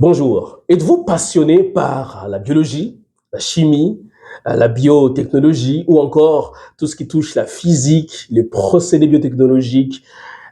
Bonjour, êtes-vous passionné par la biologie, la chimie, la biotechnologie ou encore tout ce qui touche la physique, les procédés biotechnologiques?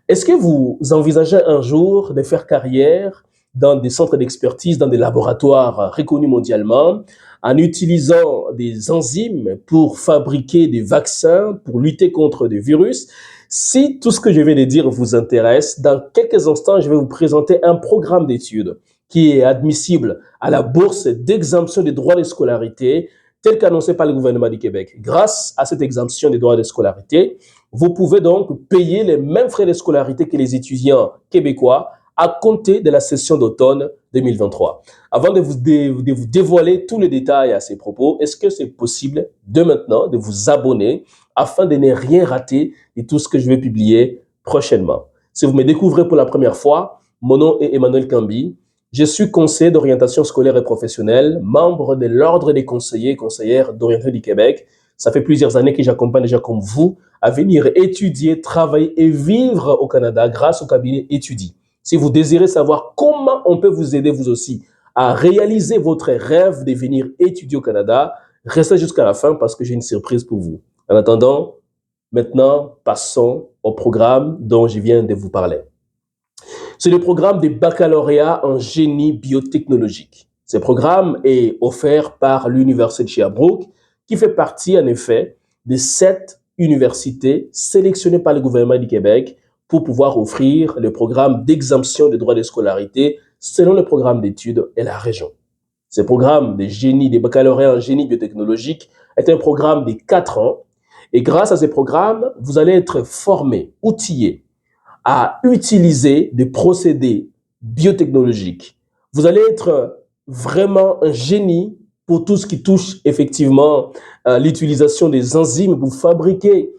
Est-ce que vous envisagez un jour de faire carrière dans des centres d'expertise, dans des laboratoires reconnus mondialement, en utilisant des enzymes pour fabriquer des vaccins, pour lutter contre des virus? Si tout ce que je vais de dire vous intéresse, dans quelques instants, je vais vous présenter un programme d'études qui est admissible à la bourse d'exemption des droits de scolarité, tel qu'annoncé par le gouvernement du Québec. Grâce à cette exemption des droits de scolarité, vous pouvez donc payer les mêmes frais de scolarité que les étudiants québécois à compter de la session d'automne 2023. Avant de vous dévoiler tous les détails à ces propos, est-ce que c'est possible de maintenant de vous abonner afin de ne rien rater de tout ce que je vais publier prochainement? Si vous me découvrez pour la première fois, mon nom est Emmanuel Cambi. Je suis conseiller d'orientation scolaire et professionnelle, membre de l'Ordre des conseillers et conseillères d'orientation du Québec. Ça fait plusieurs années que j'accompagne des gens comme vous à venir étudier, travailler et vivre au Canada grâce au cabinet Étudie. Si vous désirez savoir comment on peut vous aider vous aussi à réaliser votre rêve de venir étudier au Canada, restez jusqu'à la fin parce que j'ai une surprise pour vous. En attendant, maintenant, passons au programme dont je viens de vous parler. C'est le programme de baccalauréat en génie biotechnologique. Ce programme est offert par l'Université de Sherbrooke, qui fait partie en effet des 7 universités sélectionnées par le gouvernement du Québec pour pouvoir offrir le programme d'exemption des droits de scolarité selon le programme d'études et la région. Ce programme de génie, des baccalauréats en génie biotechnologique est un programme de 4 ans et grâce à ce programme, vous allez être formé, outillé à utiliser des procédés biotechnologiques. Vous allez être vraiment un génie pour tout ce qui touche effectivement l'utilisation des enzymes pour fabriquer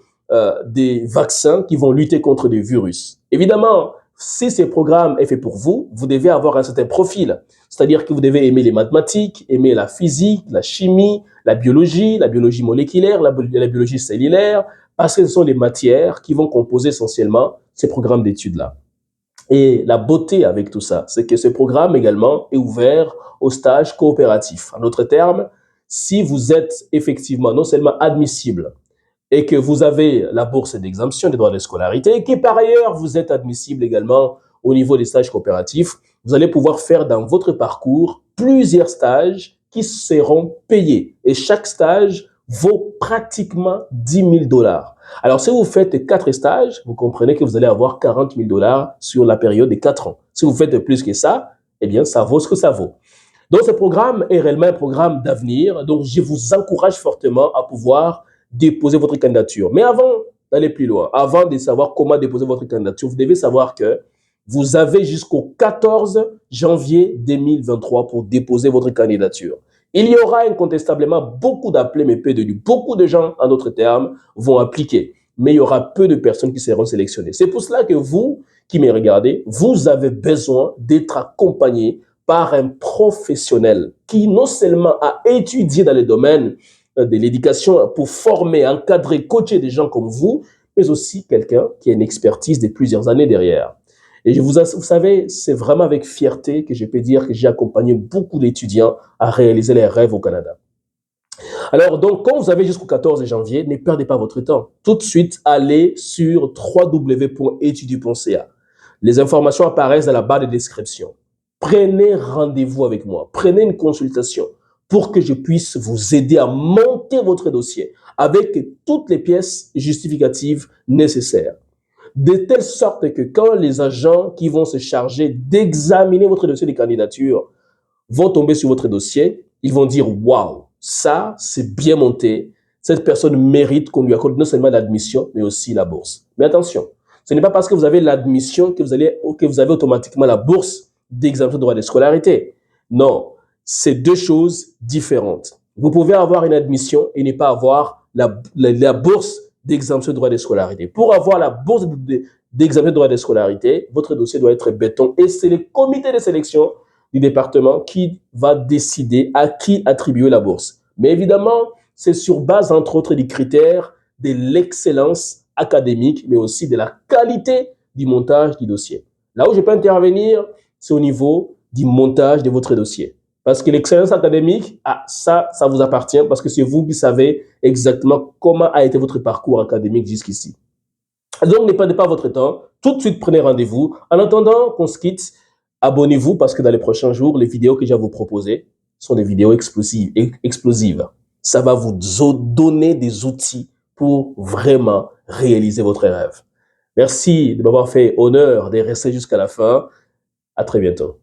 des vaccins qui vont lutter contre des virus. Évidemment, si ce programme est fait pour vous, vous devez avoir un certain profil. C'est-à-dire que vous devez aimer les mathématiques, aimer la physique, la chimie, la biologie moléculaire, la biologie cellulaire, parce que ce sont des matières qui vont composer essentiellement ces programmes d'études-là. Et la beauté avec tout ça, c'est que ce programme également est ouvert aux stages coopératifs. En d'autres termes, si vous êtes effectivement non seulement admissible et que vous avez la bourse d'exemption des droits de scolarité et que par ailleurs vous êtes admissible également au niveau des stages coopératifs, vous allez pouvoir faire dans votre parcours plusieurs stages qui seront payés. Et chaque stage vaut pratiquement 10 000 dollars. Alors, si vous faites 4 stages, vous comprenez que vous allez avoir 40 000 dollars sur la période de 4 ans. Si vous faites plus que ça, eh bien, ça vaut ce que ça vaut. Donc, ce programme est réellement un programme d'avenir. Donc, je vous encourage fortement à pouvoir déposer votre candidature. Mais avant d'aller plus loin, avant de savoir comment déposer votre candidature, vous devez savoir que vous avez jusqu'au 14 janvier 2023 pour déposer votre candidature. Il y aura incontestablement beaucoup d'appelés, mais peu de lui. Beaucoup de gens, en d'autres termes, vont appliquer. Mais il y aura peu de personnes qui seront sélectionnées. C'est pour cela que vous, qui me regardez, vous avez besoin d'être accompagné par un professionnel qui non seulement a étudié dans le domaine de l'éducation pour former, encadrer, coacher des gens comme vous, mais aussi quelqu'un qui a une expertise de plusieurs années derrière. Et vous savez, c'est vraiment avec fierté que je peux dire que j'ai accompagné beaucoup d'étudiants à réaliser leurs rêves au Canada. Alors, donc, quand vous avez jusqu'au 14 janvier, ne perdez pas votre temps. Tout de suite, allez sur www.etudie.ca. Les informations apparaissent dans la barre de description. Prenez rendez-vous avec moi. Prenez une consultation pour que je puisse vous aider à monter votre dossier avec toutes les pièces justificatives nécessaires. De telle sorte que quand les agents qui vont se charger d'examiner votre dossier de candidature vont tomber sur votre dossier, ils vont dire « Waouh, ça, c'est bien monté. Cette personne mérite qu'on lui accorde non seulement l'admission, mais aussi la bourse. » Mais attention, ce n'est pas parce que vous avez l'admission que vous avez automatiquement la bourse d'exemption de droit de scolarité. Non, c'est deux choses différentes. Vous pouvez avoir une admission et ne pas avoir la bourse d'exemption de droit de scolarité. Pour avoir la bourse d'exemption de droit de scolarité, votre dossier doit être béton et c'est le comité de sélection du département qui va décider à qui attribuer la bourse. Mais évidemment, c'est sur base, entre autres, des critères de l'excellence académique, mais aussi de la qualité du montage du dossier. Là où je peux intervenir, c'est au niveau du montage de votre dossier. Parce que l'excellence académique, ah, ça vous appartient parce que c'est vous qui savez exactement comment a été votre parcours académique jusqu'ici. Donc, ne perdez pas votre temps. Tout de suite, prenez rendez-vous. En attendant qu'on se quitte, abonnez-vous parce que dans les prochains jours, les vidéos que je vais vous proposer sont des vidéos explosives. Ça va vous donner des outils pour vraiment réaliser votre rêve. Merci de m'avoir fait honneur de rester jusqu'à la fin. À très bientôt.